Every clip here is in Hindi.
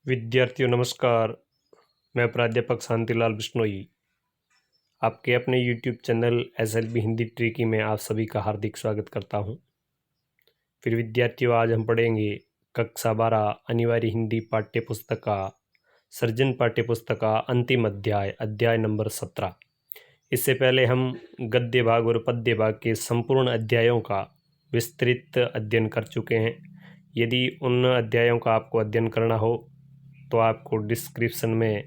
विद्यार्थियों नमस्कार। मैं प्राध्यापक शांतिलाल बिश्नोई आपके अपने YouTube channel SLB Hindi tricky में आप सभी का हार्दिक स्वागत करता हूं। फिर विद्यार्थियों आज हम पढ़ेंगे कक्षा 12 अनिवार्य हिंदी पाठ्य पुस्तक का सर्जन पाठ्य पुस्तक का अंतिम अध्याय नंबर 17। इससे पहले हम गद्य भाग और पद्य भाग के संपूर्ण अध्यायों का विस्तृत अध्ययन कर चुके हैं। यदि उन अध्यायों का आपको अध्ययन करना हो तो आपको डिस्क्रिप्शन में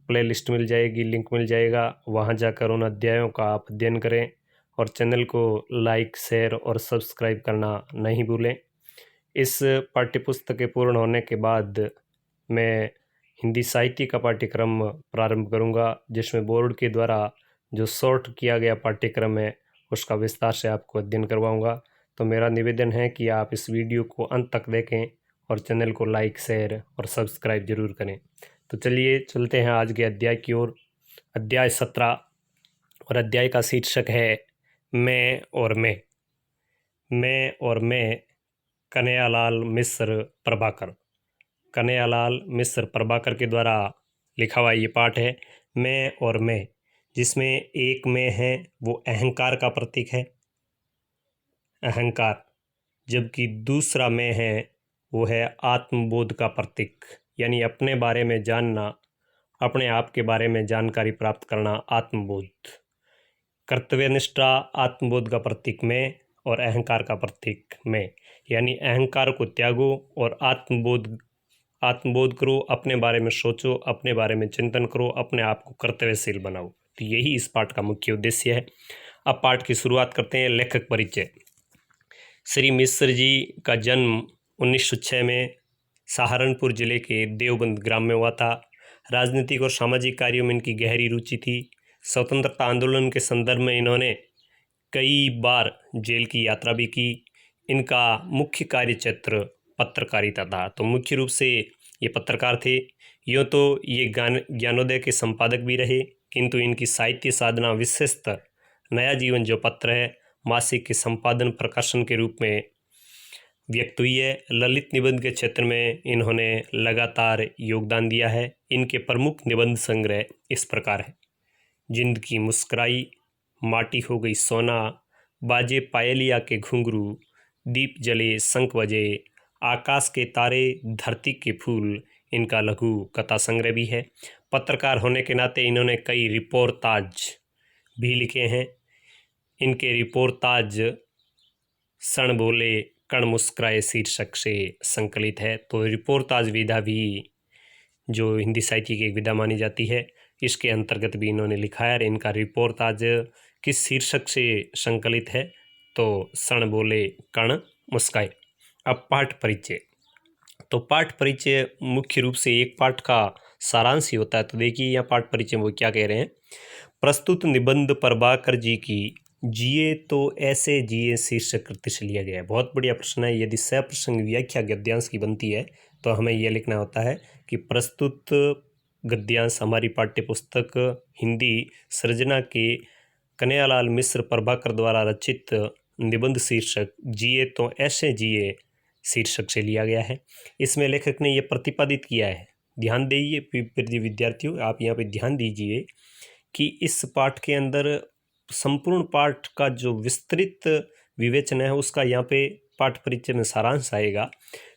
प्लेलिस्ट मिल जाएगी, लिंक मिल जाएगा, वहां जाकर उन अध्यायों का आप अध्ययन करें और चैनल को लाइक, शेयर और सब्सक्राइब करना नहीं भूलें। इस पाठ्यपुस्तक के पूर्ण होने के बाद मैं हिंदी साहित्य का पाठ्यक्रम प्रारंभ करूंगा, जिसमें बोर्ड के द्वारा जो शॉर्ट किया गया पाठ्यक्रम है उसका विस्तार से आपको अध्ययन करवाऊंगा। तो मेरा निवेदन है कि आप इस वीडियो को अंत तक देखें और चैनल को लाइक, शेयर और सब्सक्राइब जरूर करें। तो चलिए चलते हैं आज के अध्याय की ओर। अध्याय 17 और अध्याय का शीर्षक है मैं और मैं। मैं और मैं, कन्हैयालाल मिश्र प्रभाकर। कन्हैयालाल मिश्र प्रभाकर के द्वारा लिखा हुआ ये पाठ है मैं और मैं, जिसमें एक मैं है वो अहंकार का प्रतीक है, अहंकार, जबकि दूसरा मैं है वो है आत्मबोध का प्रतीक, यानी अपने बारे में जानना, अपने आप के बारे में जानकारी प्राप्त करना, आत्मबोध। कर्तव्यनिष्ठा आत्मबोध का प्रतीक मैं और अहंकार का प्रतीक मैं, यानी अहंकार को त्यागो और आत्मबोध करो, अपने बारे में सोचो, अपने बारे में चिंतन करो, अपने आप को कर्तव्यशील बनाओ। तो यही इस पाठ का मुख्य उद्देश्य है। अब पाठ की शुरुआत करते हैं। लेखक परिचय। श्री मिश्र जी का जन्म 1906 में सहारनपुर जिले के देवबंद ग्राम में हुआ था। राजनीतिक और सामाजिक कार्यों में इनकी गहरी रुचि थी। स्वतंत्रता आंदोलन के संदर्भ में इन्होंने कई बार जेल की यात्रा भी की। इनका मुख्य कार्य क्षेत्र पत्रकारिता था, तो मुख्य रूप से ये पत्रकार थे। यूँ तो ये ज्ञानोदय के संपादक भी रहे, किंतु इनकी साहित्य साधना विशेषतर नया जीवन जो पत्र है, मासिक के संपादन प्रकाशन के रूप में व्यक्त हुई है। ललित निबंध के क्षेत्र में इन्होंने लगातार योगदान दिया है। इनके प्रमुख निबंध संग्रह इस प्रकार है: जिंद की मुस्कुराई, माटी हो गई सोना, बाजे पायलिया के घुंघरू, दीप जले शंख बजे, आकाश के तारे, धरती के फूल इनका लघु कथा संग्रह भी है। पत्रकार होने के नाते इन्होंने कई रिपोर्टाज भी लिखे हैं। इनके रिपोर्टाज क्षण बोले कण मुस्कुराए शीर्षक से संकलित है। तो रिपोर्टाज विधा भी जो हिंदी साहित्य की एक विधा मानी जाती है, इसके अंतर्गत भी इन्होंने लिखा है। इनका रिपोर्टाज किस शीर्षक से संकलित है? तो क्षण बोले कण मुस्काए। अब पाठ परिचय। तो पाठ परिचय मुख्य रूप से एक पाठ का सारांश ही होता है। तो देखिए यह पाठ परिचय वो क्या कह रहे हैं। प्रस्तुत निबंध प्रभाकर जी की जिए तो ऐसे जिए शीर्षक कृति से लिया गया है। बहुत बढ़िया प्रश्न है। यदि सप्रसंग व्याख्या गद्यांश की बनती है तो हमें यह लिखना होता है कि प्रस्तुत गद्यांश हमारी पाठ्य पुस्तक हिंदी सृजना के कन्हैयालाल मिश्र प्रभाकर द्वारा रचित निबंध शीर्षक जिए तो ऐसे जिए शीर्षक से लिया गया है। इसमें लेखक ने यह प्रतिपादित किया है, ध्यान दीजिए प्रिय विद्यार्थियों, आप यहाँ पे ध्यान दीजिए कि इस पाठ के अंदर संपूर्ण पाठ का जो विस्तृत विवेचन है उसका यहाँ पे पाठ परिचय में सारांश आएगा।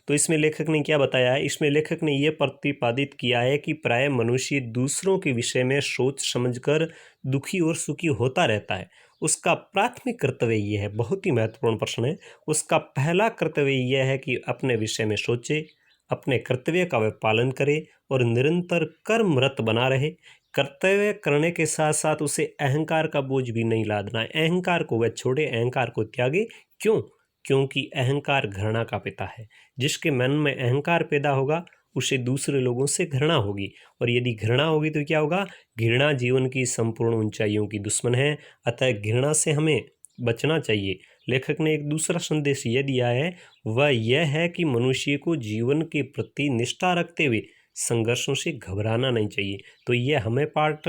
तो इसमें लेखक ने क्या बताया है? इसमें लेखक ने यह प्रतिपादित किया है कि प्राय मनुष्य दूसरों के विषय में सोच समझकर दुखी और सुखी होता रहता है। उसका प्राथमिक कर्तव्य यह है, बहुत ही महत्वपूर्ण प्रश्न है, उसका पहला कर्तव्य यह है कि अपने विषय में सोचे, अपने कर्तव्य का वह पालन करे और निरंतर कर्मरत बना रहे। कर्तव्य करने के साथ साथ उसे अहंकार का बोझ भी नहीं लादना है। अहंकार को वह छोड़े, अहंकार को त्यागे। क्यों? क्योंकि अहंकार घृणा का पिता है। जिसके मन में अहंकार पैदा होगा उसे दूसरे लोगों से घृणा होगी, और यदि घृणा होगी तो क्या होगा? घृणा जीवन की संपूर्ण ऊंचाइयों की दुश्मन है। अतः घृणा से हमें बचना चाहिए। लेखक ने एक दूसरा संदेश यह दिया है, वह यह है कि मनुष्य को जीवन के प्रति निष्ठा रखते हुए संघर्षों से घबराना नहीं चाहिए। तो यह हमें पाठ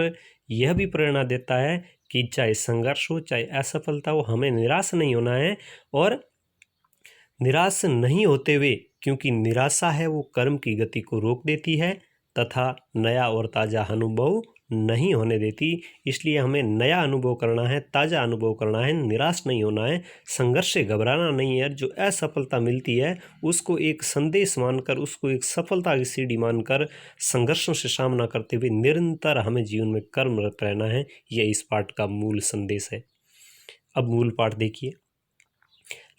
यह भी प्रेरणा देता है कि चाहे संघर्ष हो, चाहे असफलता हो, हमें निराश नहीं होना है, और निराश नहीं होते हुए क्योंकि निराशा है वो कर्म की गति को रोक देती है तथा नया और ताज़ा अनुभव नहीं होने देती। इसलिए हमें नया अनुभव करना है, ताज़ा अनुभव करना है, निराश नहीं होना है, संघर्ष से घबराना नहीं है। जो असफलता मिलती है उसको एक संदेश मानकर, उसको एक सफलता की सीढ़ी मानकर संघर्षों से सामना करते हुए निरंतर हमें जीवन में कर्मरत रहना है। यह इस पाठ का मूल संदेश है। अब मूल पाठ देखिए,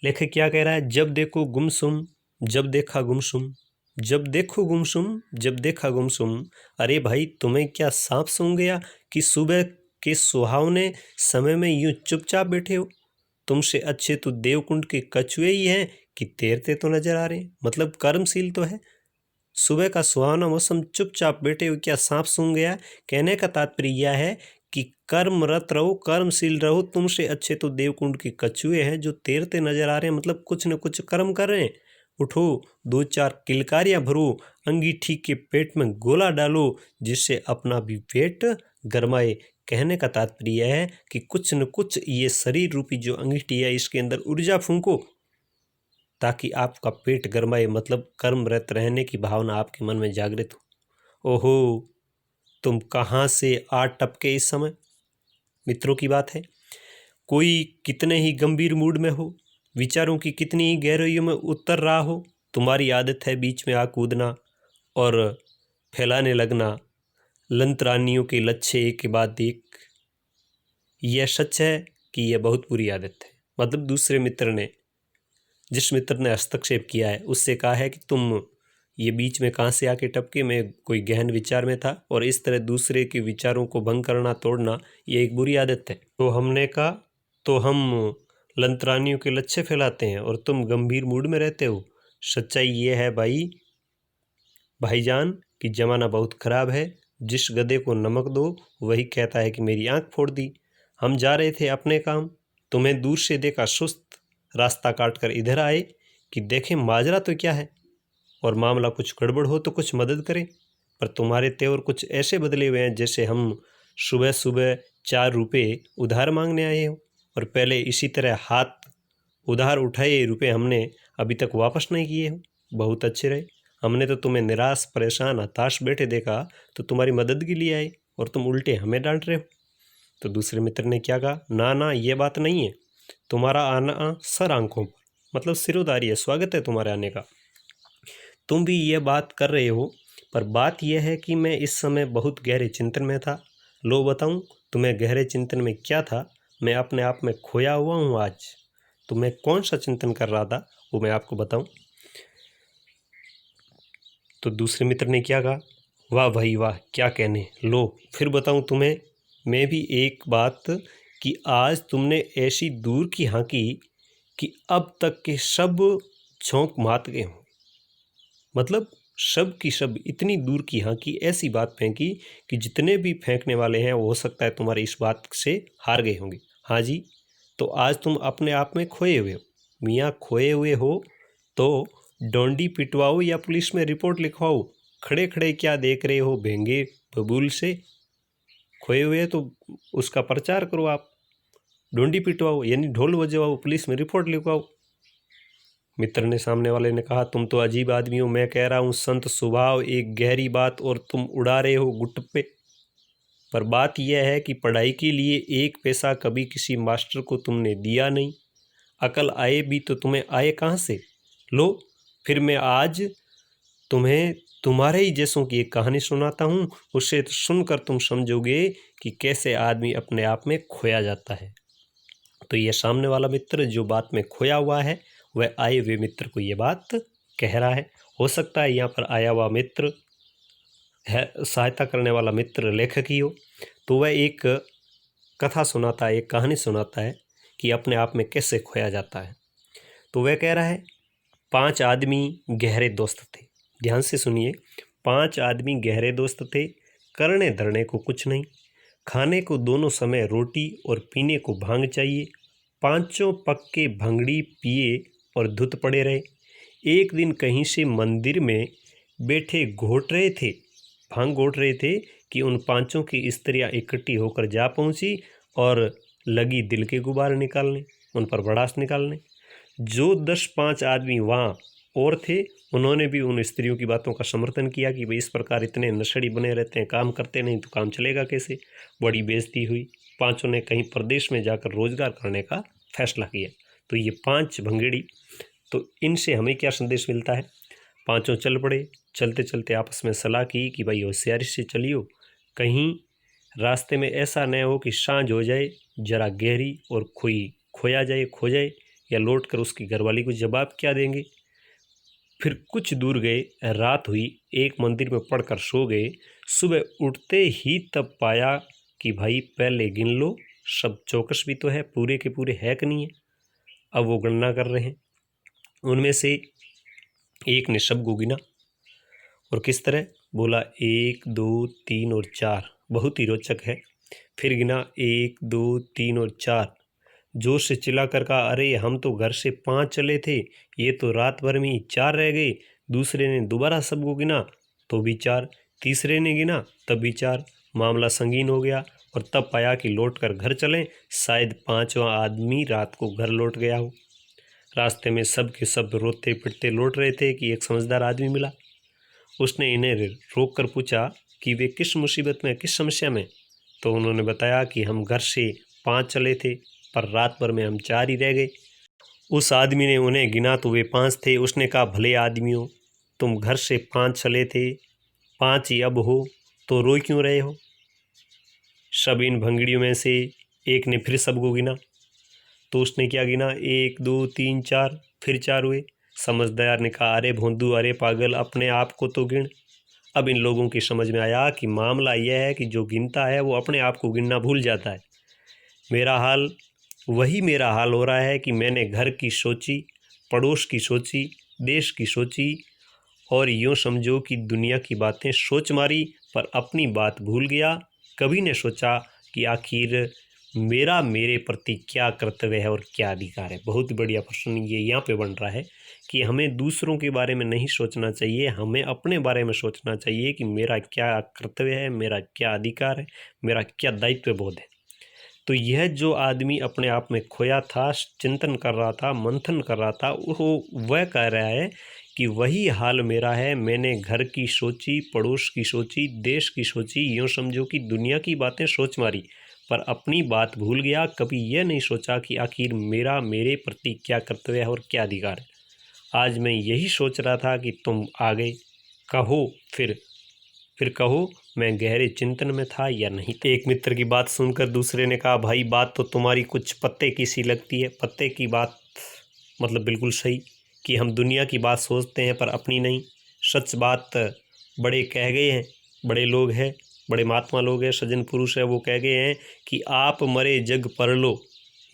लेखक क्या कह रहा है। जब देखो गुमसुम, जब देखा गुमसुम, जब देखो गुमसुम, जब देखा गुमसुम। अरे भाई, तुम्हें क्या सांप सूंघ गया कि सुबह के सुहावने समय में यूं चुपचाप बैठे हो? तुमसे अच्छे तो देवकुंड के कछुए ही हैं कि तैरते तो नजर आ रहे हैं। मतलब कर्मशील तो है। सुबह का सुहावना मौसम, चुपचाप बैठे हो, क्या सांप सूंघ गया? कहने का तात्पर्य यह है कि कर्मरत रहो, कर्मशील रहो। तुमसे अच्छे तो देवकुंड के कछुए हैं जो तैरते नजर आ रहे हैं। मतलब कुछ न कुछ कर्म कर रहे हैं। उठो, 2-4 किलकारियां भरो, अंगीठी के पेट में गोला डालो जिससे अपना भी पेट गरमाए। कहने का तात्पर्य यह है कि कुछ न कुछ ये शरीर रूपी जो अंगीठी है इसके अंदर ऊर्जा फूंको ताकि आपका पेट गरमाए। मतलब कर्मरत रहने की भावना आपके मन में जागृत हो। ओहो, तुम कहाँ से आ टपके इस समय? मित्रों की बात है। कोई कितने ही गंभीर मूड में हो, विचारों की कितनी ही गहराइयों में उतर रहा हो, तुम्हारी आदत है बीच में आ कूदना और फैलाने लगना लंतरानियों के लच्छे एक के बाद एक। यह सच है कि यह बहुत बुरी आदत है। मतलब दूसरे मित्र ने, जिस मित्र ने हस्तक्षेप किया है उससे कहा है कि तुम ये बीच में कहाँ से आके टपके, मैं कोई गहन विचार में था। और इस तरह दूसरे के विचारों को भंग करना, तोड़ना, ये एक बुरी आदत है। तो हमने कहा, तो हम लंतरानियों के लच्छे फैलाते हैं और तुम गंभीर मूड में रहते हो। सच्चाई ये है भाईजान कि ज़माना बहुत ख़राब है। जिस गधे को नमक दो वही कहता है कि मेरी आंख फोड़ दी। हम जा रहे थे अपने काम, तुम्हें दूर से देखा, सुस्त रास्ता काट कर इधर आए कि देखें माजरा तो क्या है और मामला कुछ गड़बड़ हो तो कुछ मदद करें। पर तुम्हारे तेवर कुछ ऐसे बदले हुए हैं जैसे हम सुबह सुबह 4 रुपये उधार मांगने आए हो और पहले इसी तरह हाथ उधार उठाए रुपये हमने अभी तक वापस नहीं किए हो। बहुत अच्छे रहे। हमने तो तुम्हें निराश, परेशान, हताश बैठे देखा तो तुम्हारी मदद के लिए आए और तुम उल्टे हमें डांट रहे हो। तो दूसरे मित्र ने क्या कहा, ना ना, ये बात नहीं है। तुम्हारा आना सर आंखों पर, मतलब सिरोधारी है, स्वागत है तुम्हारे आने का। तुम भी ये बात कर रहे हो, पर बात यह है कि मैं इस समय बहुत गहरे चिंतन में था। लो बताऊं तुम्हें गहरे चिंतन में क्या था। मैं अपने आप में खोया हुआ हूँ आज। तो मैं कौन सा चिंतन कर रहा था वो मैं आपको बताऊं। तो दूसरे मित्र ने क्या कहा, वाह भाई वाह, क्या कहने। लो फिर बताऊं तुम्हें मैं भी एक बात कि आज तुमने ऐसी दूर की हाँकी कि अब तक के सब झोंक मात गए हों। मतलब सब की सब इतनी दूर की हाँकी, ऐसी बात फेंकी कि जितने भी फेंकने वाले हैं वो हो सकता है तुम्हारी इस बात से हार गए होंगे। हाँ जी, तो आज तुम अपने आप में खोए हुए हो। मियाँ खोए हुए हो तो डोंडी पिटवाओ या पुलिस में रिपोर्ट लिखवाओ। खड़े खड़े क्या देख रहे हो भेंगे बबूल से? खोए हुए तो उसका प्रचार करो आप, डोंडी पिटवाओ यानी ढोल बजवाओ, पुलिस में रिपोर्ट लिखवाओ। मित्र ने, सामने वाले ने कहा, तुम तो अजीब आदमी हो। मैं कह रहा हूँ संत स्वभाव, एक गहरी बात, और तुम उड़ा रहे हो गुट्टे। पर बात यह है कि पढ़ाई के लिए एक पैसा कभी किसी मास्टर को तुमने दिया नहीं। अकल आए भी तो तुम्हें आए कहाँ से? लो फिर मैं आज तुम्हें तुम्हारे ही जैसों की एक कहानी सुनाता हूँ। उससे सुनकर तुम समझोगे कि कैसे आदमी अपने आप में खोया जाता है। तो ये सामने वाला मित्र जो बात में खोया हुआ है वह आए हुए मित्र को ये बात कह रहा है। हो सकता है यहाँ पर आया हुआ मित्र है, सहायता करने वाला मित्र लेखक ही हो। तो वह एक कथा सुनाता है, एक कहानी सुनाता है कि अपने आप में कैसे खोया जाता है। तो वह कह रहा है, 5 आदमी गहरे दोस्त थे। ध्यान से सुनिए। 5 आदमी गहरे दोस्त थे, करने धरने को कुछ नहीं। खाने को दोनों समय रोटी और पीने को भांग चाहिए। पांचों पक्के भंगड़ी पिए और धुत पड़े रहे। एक दिन कहीं से मंदिर में बैठे घोट रहे थे, भांग घोट रहे थे कि उन पांचों की स्त्रियां इकट्ठी होकर जा पहुंची और लगी दिल के गुब्बारे निकालने, उन पर भड़ास निकालने। जो 10-5 आदमी वहाँ और थे, उन्होंने भी उन स्त्रियों की बातों का समर्थन किया कि भाई इस प्रकार इतने नशेड़ी बने रहते हैं, काम करते नहीं तो काम चलेगा कैसे। बड़ी बेइज्जती हुई। पांचों ने कहीं प्रदेश में जाकर रोजगार करने का फैसला किया। तो ये 5 भंगेड़ी, तो इनसे हमें क्या संदेश मिलता है। पांचों चल पड़े। चलते चलते आपस में सलाह की कि भाई होशियारी से चलियो, कहीं रास्ते में ऐसा न हो कि सांझ हो जाए जरा गहरी और कोई खोया जाए, खो जाए, या लौट कर उसकी घरवाली को जवाब क्या देंगे। फिर कुछ दूर गए, रात हुई, एक मंदिर में पढ़कर सो गए। सुबह उठते ही तब पाया कि भाई पहले गिन लो, सब चौकस भी तो है, पूरे के पूरे है कि नहीं है। अब वो गणना कर रहे हैं। उनमें से एक ने सब को गिना और किस तरह बोला, 1 2 3 और 4। बहुत ही रोचक है। फिर गिना 1 2 3 और 4। जोर से चिल्ला कर कहा, अरे हम तो घर से 5 चले थे, ये तो रात भर में ही 4 रह गए। दूसरे ने दोबारा सबको गिना तो भी 4, तीसरे ने गिना तब भी 4। मामला संगीन हो गया और तब पाया कि लौट कर घर चलें, शायद 5वां आदमी रात को घर लौट गया हो। रास्ते में सब के सब रोते पिटते लौट रहे थे कि एक समझदार आदमी मिला। उसने इन्हें रोक कर पूछा कि वे किस मुसीबत में, किस समस्या में। तो उन्होंने बताया कि हम घर से 5 चले थे, पर रात भर में हम 4 ही रह गए। उस आदमी ने उन्हें गिना तो वे 5 थे। उसने कहा, भले आदमियों, तुम घर से 5 चले थे, 5 ही अब हो, तो रो क्यों रहे हो। सब इन भंगड़ियों में से एक ने फिर सबको गिना तो उसने क्या गिना, 1 2 3 4, फिर 4 हुए। समझदार ने कहा, अरे भोंदू, अरे पागल, अपने आप को तो गिन। अब इन लोगों की समझ में आया कि मामला यह है कि जो गिनता है वो अपने आप को गिनना भूल जाता है। मेरा हाल हो रहा है कि मैंने घर की सोची, पड़ोस की सोची, देश की सोची, और यूँ समझो कि दुनिया की बातें सोच मारी, पर अपनी बात भूल गया। कभी ने सोचा कि आखिर मेरा मेरे प्रति क्या कर्तव्य है और क्या अधिकार है। बहुत बढ़िया प्रश्न ये यहाँ पे बन रहा है कि हमें दूसरों के बारे में नहीं सोचना चाहिए, हमें अपने बारे में सोचना चाहिए कि मेरा क्या कर्तव्य है, मेरा क्या अधिकार है, मेरा क्या दायित्व बोध है। तो यह जो आदमी अपने आप में खोया था, चिंतन कर रहा था, मंथन कर रहा था, वह कह रहा है कि वही हाल मेरा है। मैंने घर की सोची, पड़ोस की सोची, देश की सोची, यूँ समझो कि दुनिया की बातें सोच मारी, पर अपनी बात भूल गया। कभी यह नहीं सोचा कि आखिर मेरा मेरे प्रति क्या कर्तव्य है और क्या अधिकार है। आज मैं यही सोच रहा था कि तुम आ गए। कहो फिर कहो, मैं गहरे चिंतन में था या नहीं। एक मित्र की बात सुनकर दूसरे ने कहा, भाई बात तो तुम्हारी कुछ पत्ते की सी लगती है। पत्ते की बात मतलब बिल्कुल सही कि हम दुनिया की बात सोचते हैं पर अपनी नहीं। सच बात बड़े कह गए हैं, बड़े लोग हैं, बड़े महात्मा लोग हैं, सज्जन पुरुष है, वो कह गए हैं कि आप मरे जग पर लो,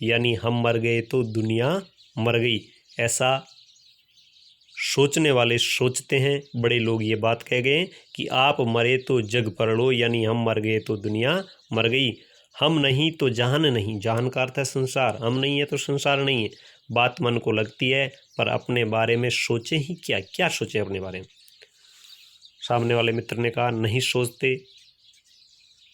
यानी हम मर गए तो दुनिया मर गई। ऐसा सोचने वाले सोचते हैं, बड़े लोग ये बात कह गए कि आप मरे तो जग पर लो, यानी हम मर गए तो दुनिया मर गई। हम नहीं तो जहान नहीं, जहान का अर्थ है संसार, हम नहीं है तो संसार नहीं है। बात मन को लगती है, पर अपने बारे में सोचे ही क्या, क्या सोचे अपने बारे में। सामने वाले मित्र ने कहा, नहीं सोचते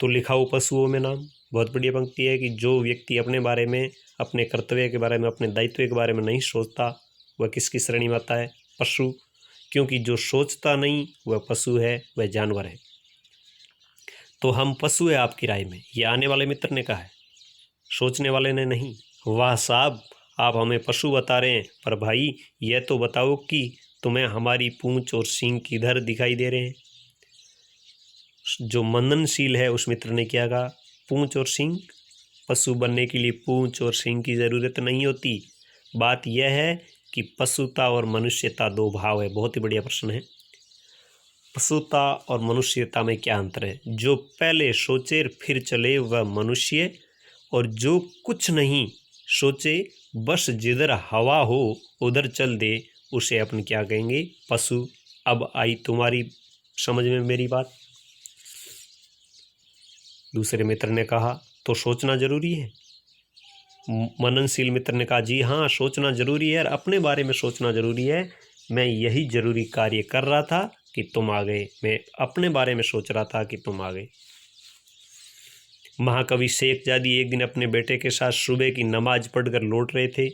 तो लिखाओ पशुओं में नाम। बहुत बढ़िया पंक्ति है कि जो व्यक्ति अपने बारे में, अपने कर्तव्य के बारे में, अपने दायित्व के बारे में नहीं सोचता, वह किसकी श्रेणी में आता है, पशु। क्योंकि जो सोचता नहीं वह पशु है, वह जानवर है। तो हम पशु है आपकी राय में, ये आने वाले मित्र ने कहा है, सोचने वाले ने नहीं। वाह साहब, आप हमें पशु बता रहे हैं, पर भाई यह तो बताओ कि तुम्हें हमारी पूंछ और सींग किधर दिखाई दे रहे हैं। जो मननशील है उस मित्र ने क्या कहा, पूंछ और सींग। पशु बनने के लिए पूंछ और सींग की ज़रूरत नहीं होती। बात यह है कि पशुता और मनुष्यता दो भाव है। बहुत ही बढ़िया प्रश्न है। पशुता और मनुष्यता में क्या अंतर है। जो पहले सोचे फिर चले वह मनुष्य, और जो कुछ नहीं सोचे बस जिधर हवा हो उधर चल दे उसे अपन क्या कहेंगे, पशु। अब आई तुम्हारी समझ में मेरी बात। दूसरे मित्र ने कहा, तो सोचना जरूरी है। मननशील मित्र ने कहा, जी हाँ, सोचना जरूरी है और अपने बारे में सोचना जरूरी है। मैं यही जरूरी कार्य कर रहा था कि तुम आ गए। मैं अपने बारे में सोच रहा था कि तुम आ गए। महाकवि शेख जादी एक दिन अपने बेटे के साथ सुबह की नमाज पढ़कर लौट रहे थे।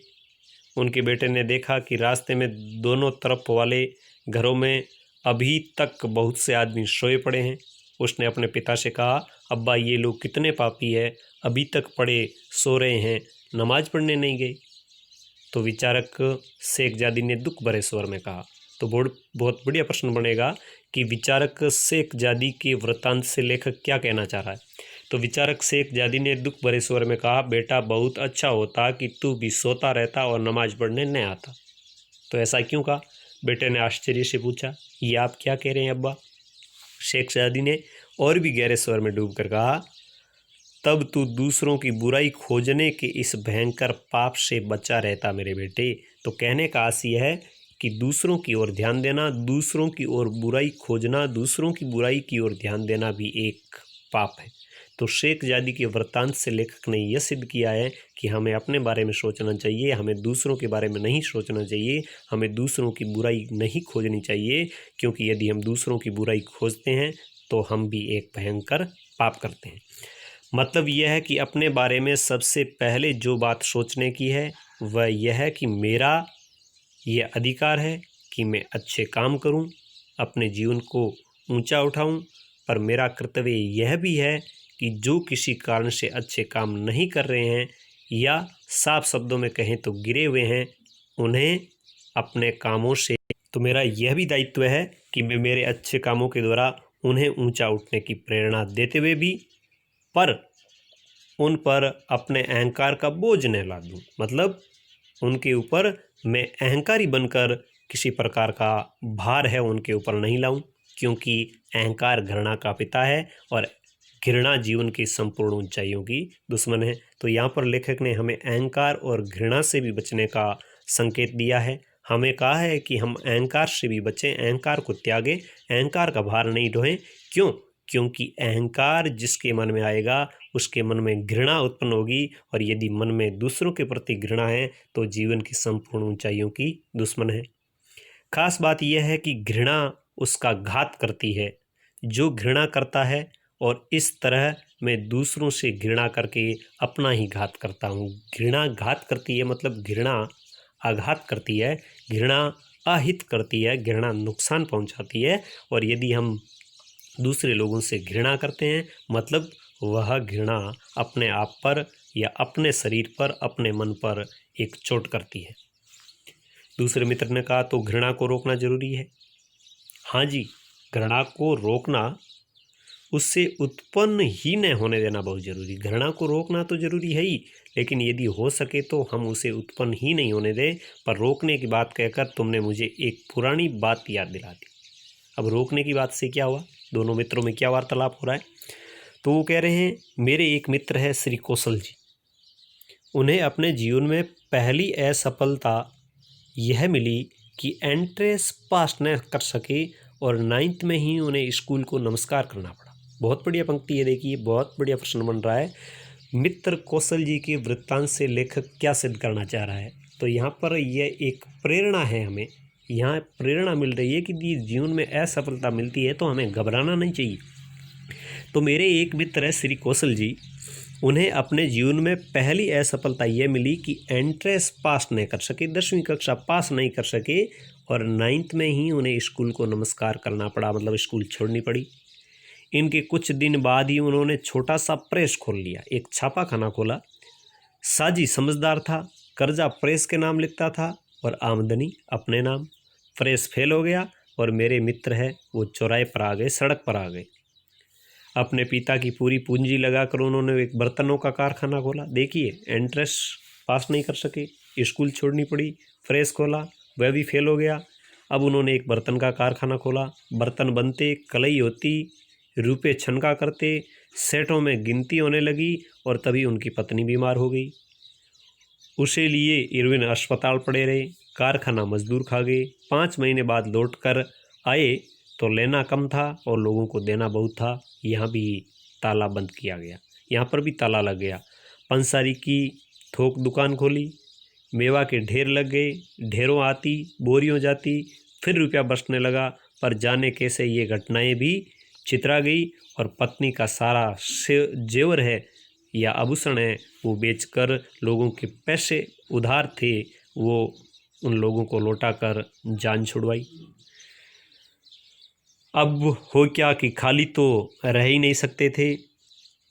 उनके बेटे ने देखा कि रास्ते में दोनों तरफ वाले घरों में अभी तक बहुत से आदमी सोए पड़े हैं। उसने अपने पिता से कहा, अब्बा ये लोग कितने पापी है, अभी तक पड़े सो रहे हैं, नमाज पढ़ने नहीं गए। तो विचारक शेखजादी ने दुख भरे स्वर में कहा। तो बहुत बढ़िया प्रश्न बनेगा कि विचारक शेखजादी के वृत्तांत से लेखक क्या कहना चाह रहा है। तो विचारक शेखजादी ने दुख भरे स्वर में कहा, बेटा बहुत अच्छा होता कि तू भी सोता रहता और नमाज पढ़ने न आता। तो ऐसा क्यों कहा? बेटे ने आश्चर्य से पूछा, ये आप क्या कह रहे हैं अब्बा? शेखजादी ने और भी गहरे स्वर में डूब कर कहा, तब तू दूसरों की बुराई खोजने के इस भयंकर पाप से बचा रहता मेरे बेटे। तो कहने का आशय यह है कि दूसरों की ओर ध्यान देना, दूसरों की ओर बुराई खोजना, दूसरों की बुराई की ओर ध्यान देना भी एक पाप है। तो शेखजादी के वृत्तांत से लेखक ने यह सिद्ध किया है कि हमें अपने बारे में सोचना चाहिए, हमें दूसरों के बारे में नहीं सोचना चाहिए, हमें दूसरों की बुराई नहीं खोजनी चाहिए, क्योंकि यदि हम दूसरों की बुराई खोजते हैं तो हम भी एक भयंकर पाप करते हैं। मतलब यह है कि अपने बारे में सबसे पहले जो बात सोचने की है वह यह है कि मेरा यह अधिकार है कि मैं अच्छे काम करूं, अपने जीवन को ऊंचा उठाऊं, पर मेरा कर्तव्य यह भी है कि जो किसी कारण से अच्छे काम नहीं कर रहे हैं या साफ शब्दों में कहें तो गिरे हुए हैं, उन्हें अपने कामों से, तो मेरा यह भी दायित्व है कि मैं मेरे अच्छे कामों के द्वारा उन्हें ऊंचा उठने की प्रेरणा देते हुए भी पर उन पर अपने अहंकार का बोझ न ला दूँ। मतलब उनके ऊपर मैं अहंकारी बनकर किसी प्रकार का भार है उनके ऊपर नहीं लाऊं, क्योंकि अहंकार घृणा का पिता है और घृणा जीवन की संपूर्ण ऊंचाइयों की दुश्मन है। तो यहाँ पर लेखक ने हमें अहंकार और घृणा से भी बचने का संकेत दिया है। हमें कहा है कि हम अहंकार से भी बचें, अहंकार को त्यागें, अहंकार का भार नहीं ढोएं। क्यों? क्योंकि अहंकार जिसके मन में आएगा उसके मन में घृणा उत्पन्न होगी, और यदि मन में दूसरों के प्रति घृणा है तो जीवन की संपूर्ण ऊंचाइयों की दुश्मन है। खास बात यह है कि घृणा उसका घात करती है। जो घृणा करता है, और इस तरह मैं दूसरों से घृणा करके अपना ही घात करता हूँ। घृणा घात करती है, मतलब घृणा आघात करती है, घृणा अहित करती है, घृणा नुकसान पहुँचाती है। और यदि हम दूसरे लोगों से घृणा करते हैं, मतलब वह घृणा अपने आप पर या अपने शरीर पर, अपने मन पर एक चोट करती है। दूसरे मित्र ने कहा, तो घृणा को रोकना जरूरी है? हाँ जी, घृणा को रोकना, उससे उत्पन्न ही न होने देना बहुत जरूरी। घृणा को रोकना तो जरूरी है ही, लेकिन यदि हो सके तो हम उसे उत्पन्न ही नहीं होने दें। पर रोकने की बात कहकर तुमने मुझे एक पुरानी बात याद दिला दी। अब रोकने की बात से क्या हुआ? दोनों मित्रों में क्या वार्तालाप हो रहा है? तो वो कह रहे हैं, मेरे एक मित्र है श्री कौशल जी, उन्हें अपने जीवन में पहली असफलता यह मिली कि एंट्रेंस पास न कर सके और 9th में ही उन्हें स्कूल को नमस्कार करना पड़ा। बहुत बढ़िया पंक्ति है, देखिए बहुत बढ़िया प्रश्न बन रहा है। मित्र कौशल जी के वृत्तांत से लेखक क्या सिद्ध करना चाह रहा है? तो यहाँ पर यह एक प्रेरणा है, हमें यहाँ प्रेरणा मिल रही है कि जीवन में असफलता मिलती है तो हमें घबराना नहीं चाहिए। तो मेरे एक मित्र है श्री कौशल जी, उन्हें अपने जीवन में पहली असफलता यह मिली कि एंट्रेंस पास नहीं कर सके, 10वीं कक्षा पास नहीं कर सके, और 9th में ही उन्हें स्कूल को नमस्कार करना पड़ा, मतलब स्कूल छोड़नी पड़ी। इनके कुछ दिन बाद ही उन्होंने छोटा सा प्रेस खोल लिया, एक छापा खाना खोला। साजी समझदार था, कर्जा प्रेस के नाम लिखता था और आमदनी अपने नाम। प्रेस फेल हो गया और मेरे मित्र है वो चौराहे पर आ गए, सड़क पर आ गए। अपने पिता की पूरी पूंजी लगाकर उन्होंने एक बर्तनों का कारखाना खोला। देखिए, एंट्रेंस पास नहीं कर सके, स्कूल छोड़नी पड़ी, प्रेस खोला, वह भी फेल हो गया। अब उन्होंने एक बर्तन का कारखाना खोला। बर्तन बनते, कलई होती, रुपये छनका करते, सेठों में गिनती होने लगी, और तभी उनकी पत्नी बीमार हो गई। उसे लिए इरविन अस्पताल पड़े रहे, कारखाना मजदूर खा गए। 5 महीने बाद लौट कर आए तो लेना कम था और लोगों को देना बहुत था। यहाँ भी ताला बंद किया गया, यहाँ पर भी ताला लग गया। पंसारी की थोक दुकान खोली, मेवा के ढेर लग गए, ढेरों आती, बोरियों जाती, फिर रुपया बरसने लगा। पर जाने कैसे ये घटनाएं भी चितरा गई, और पत्नी का सारा जेवर है या आभूषण है वो बेचकर लोगों के पैसे उधार थे वो उन लोगों को लौटाकर जान छुड़वाई। अब हो क्या कि खाली तो रह ही नहीं सकते थे,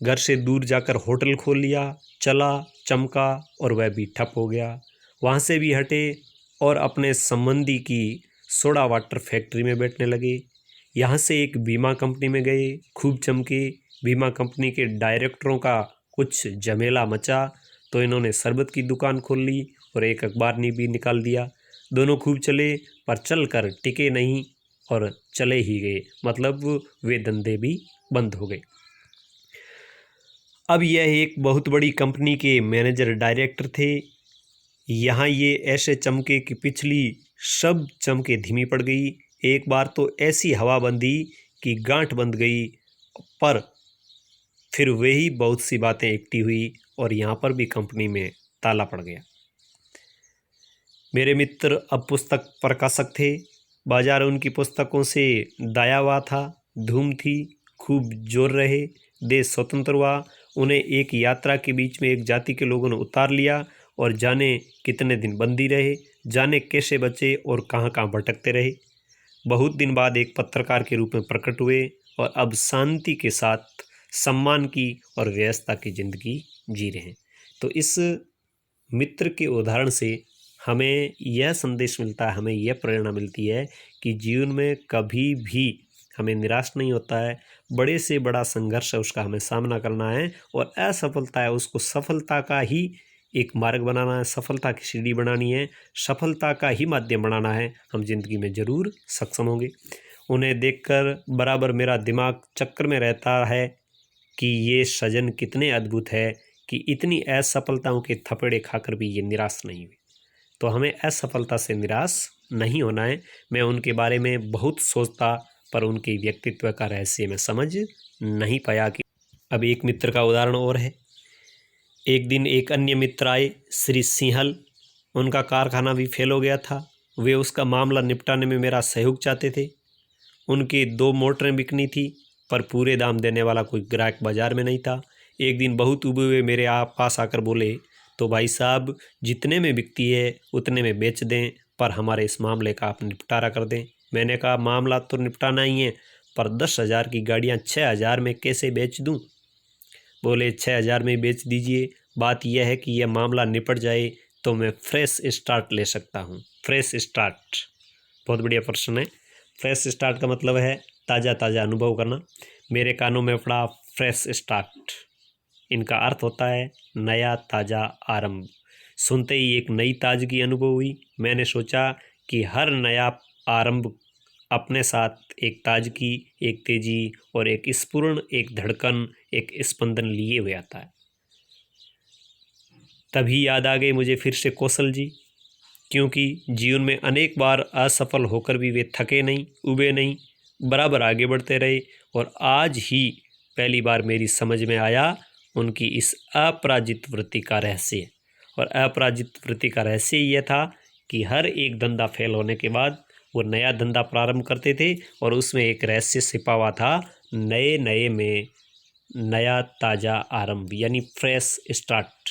घर से दूर जाकर होटल खोल लिया, चला चमका और वह भी ठप हो गया। वहाँ से भी हटे और अपने संबंधी की सोडा वाटर फैक्ट्री में बैठने लगे। यहाँ से एक बीमा कंपनी में गए, खूब चमके। बीमा कंपनी के डायरेक्टरों का कुछ झमेला मचा तो इन्होंने शरबत की दुकान खोल ली और एक अखबार भी निकाल दिया। दोनों खूब चले पर चल कर टिके नहीं और चले ही गए, मतलब वे धंधे भी बंद हो गए। अब यह एक बहुत बड़ी कंपनी के मैनेजर डायरेक्टर थे। यहाँ ये ऐसे चमके कि पिछली सब चमके धीमी पड़ गई। एक बार तो ऐसी हवा बंधी कि गांठ बंध गई, पर फिर वही बहुत सी बातें इकट्ठी हुई और यहाँ पर भी कंपनी में ताला पड़ गया। मेरे मित्र अब पुस्तक प्रकाशक थे। बाजार उनकी पुस्तकों से दाया हुआ था, धूम थी, खूब जोर रहे। देश स्वतंत्र हुआ। उन्हें एक यात्रा के बीच में एक जाति के लोगों ने उतार लिया और जाने कितने दिन बंदी रहे, जाने कैसे बचे और कहाँ कहाँ भटकते रहे। बहुत दिन बाद एक पत्रकार के रूप में प्रकट हुए और अब शांति के साथ सम्मान की और व्यवस्था की जिंदगी जी रहे हैं। तो इस मित्र के उदाहरण से हमें यह संदेश मिलता है, हमें यह प्रेरणा मिलती है कि जीवन में कभी भी हमें निराश नहीं होता है। बड़े से बड़ा संघर्ष है उसका हमें सामना करना है और असफलता है उसको सफलता का ही एक मार्ग बनाना है, सफलता की सीढ़ी बनानी है, सफलता का ही माध्यम बनाना है। हम जिंदगी में ज़रूर सक्षम होंगे। उन्हें देखकर बराबर मेरा दिमाग चक्कर में रहता है कि ये सजन कितने अद्भुत है कि इतनी असफलताओं के थपेड़े खाकर भी ये निराश नहीं हुए। तो हमें असफलता से निराश नहीं होना है। मैं उनके बारे में बहुत सोचता पर उनके व्यक्तित्व का रहस्य मैं समझ नहीं पाया। कि अब एक मित्र का उदाहरण और है। एक दिन एक अन्य मित्र आए, श्री सिंहल। उनका कारखाना भी फेल हो गया था। वे उसका मामला निपटाने में मेरा सहयोग चाहते थे। उनकी 2 मोटरें बिकनी थी पर पूरे दाम देने वाला कोई ग्राहक बाजार में नहीं था। एक दिन बहुत उबे हुए मेरे पास आकर बोले, तो भाई साहब जितने में बिकती है उतने में बेच दें, पर हमारे इस मामले का आप निपटारा कर दें। मैंने कहा मामला तो निपटाना ही है, पर 10,000 की गाड़ियाँ 6,000 में कैसे बेच दूँ? बोले 6,000 में बेच दीजिए। बात यह है कि यह मामला निपट जाए तो मैं फ्रेश स्टार्ट ले सकता हूँ। फ्रेश स्टार्ट बहुत बढ़िया प्रश्न है। फ्रेश स्टार्ट का मतलब है ताज़ा ताज़ा अनुभव करना। मेरे कानों में पड़ा फ्रेश स्टार्ट। इनका अर्थ होता है नया ताज़ा आरंभ। सुनते ही एक नई ताजगी अनुभव हुई। मैंने सोचा कि हर नया आरंभ अपने साथ एक ताजगी, एक तेजी और एक स्फुरण, एक धड़कन, एक स्पंदन लिए हुए आता है। तभी याद आ गए मुझे फिर से कौशल जी, क्योंकि जीवन में अनेक बार असफल होकर भी वे थके नहीं, उबे नहीं, बराबर आगे बढ़ते रहे। और आज ही पहली बार मेरी समझ में आया उनकी इस अपराजित वृत्ति का रहस्य। और अपराजित वृत्ति का रहस्य यह था कि हर एक धंधा फेल होने के बाद वो नया धंधा प्रारंभ करते थे और उसमें एक रहस्य छिपा हुआ था, नए नए में नया ताज़ा आरंभ, यानी फ्रेश स्टार्ट।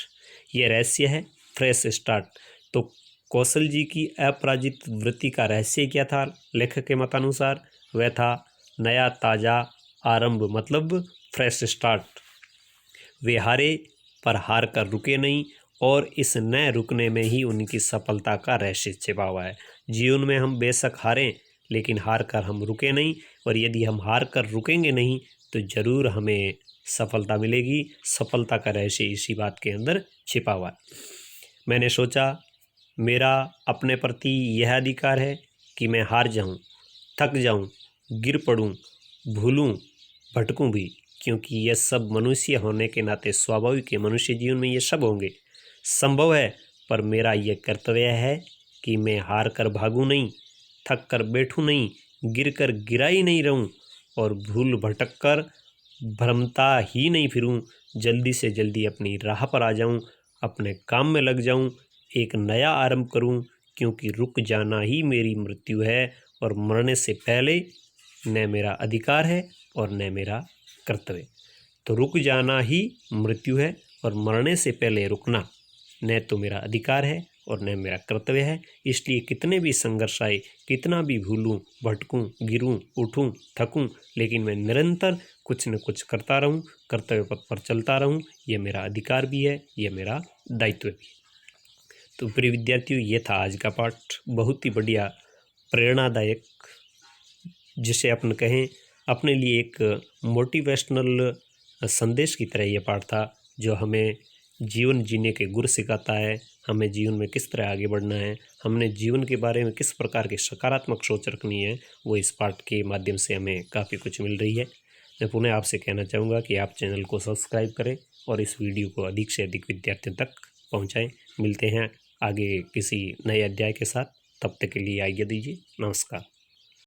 ये रहस्य है फ्रेश स्टार्ट। तो कौशल जी की अपराजित वृत्ति का रहस्य क्या था? लेखक के मतानुसार वह था नया ताज़ा आरंभ, मतलब फ्रेश स्टार्ट। वे हारे पर हार कर रुके नहीं और इस न रुकने में ही उनकी सफलता का रहस्य छिपा हुआ है। जीवन में हम बेशक हारें लेकिन हार कर हम रुके नहीं, और यदि हम हार कर रुकेंगे नहीं तो ज़रूर हमें सफलता मिलेगी। सफलता का रहस्य इसी बात के अंदर छिपा हुआ है। मैंने सोचा मेरा अपने प्रति यह अधिकार है कि मैं हार जाऊं, थक जाऊं, गिर पड़ूं, भूलूं, भटकूं भी, क्योंकि यह सब मनुष्य होने के नाते स्वाभाविक है। मनुष्य जीवन में ये सब होंगे, संभव है। पर मेरा यह कर्तव्य है कि मैं हार कर भागूं नहीं, थक कर बैठूं नहीं, गिर कर गिरा ही नहीं रहूं और भूल भटक कर भ्रमता ही नहीं फिरूं। जल्दी से जल्दी अपनी राह पर आ जाऊं, अपने काम में लग जाऊं, एक नया आरंभ करूं, क्योंकि रुक जाना ही मेरी मृत्यु है और मरने से पहले न मेरा अधिकार है और न मेरा कर्तव्य। तो रुक जाना ही मृत्यु है और मरने से पहले रुकना न तो मेरा अधिकार है और न मेरा कर्तव्य है। इसलिए कितने भी संघर्ष आए, कितना भी भूलूं, भटकूं, गिरूं, उठूं, थकूं, लेकिन मैं निरंतर कुछ न कुछ करता रहूं, कर्तव्य पथ पर चलता रहूं। ये मेरा अधिकार भी है, ये मेरा दायित्व भी है। तो प्रिय विद्यार्थियों, ये था आज का पाठ, बहुत ही बढ़िया, प्रेरणादायक, जिसे अपन कहें अपने लिए एक मोटिवेशनल संदेश की तरह ये पाठ था, जो हमें जीवन जीने के गुर सिखाता है, हमें जीवन में किस तरह आगे बढ़ना है, हमने जीवन के बारे में किस प्रकार की सकारात्मक सोच रखनी है, वो इस पाठ के माध्यम से हमें काफ़ी कुछ मिल रही है। मैं पुनः आपसे कहना चाहूँगा कि आप चैनल को सब्सक्राइब करें और इस वीडियो को अधिक से अधिक विद्यार्थियों तक पहुँचाएँ। मिलते हैं आगे किसी नए अध्याय के साथ, तब तक के लिए आज्ञा दीजिए। नमस्कार।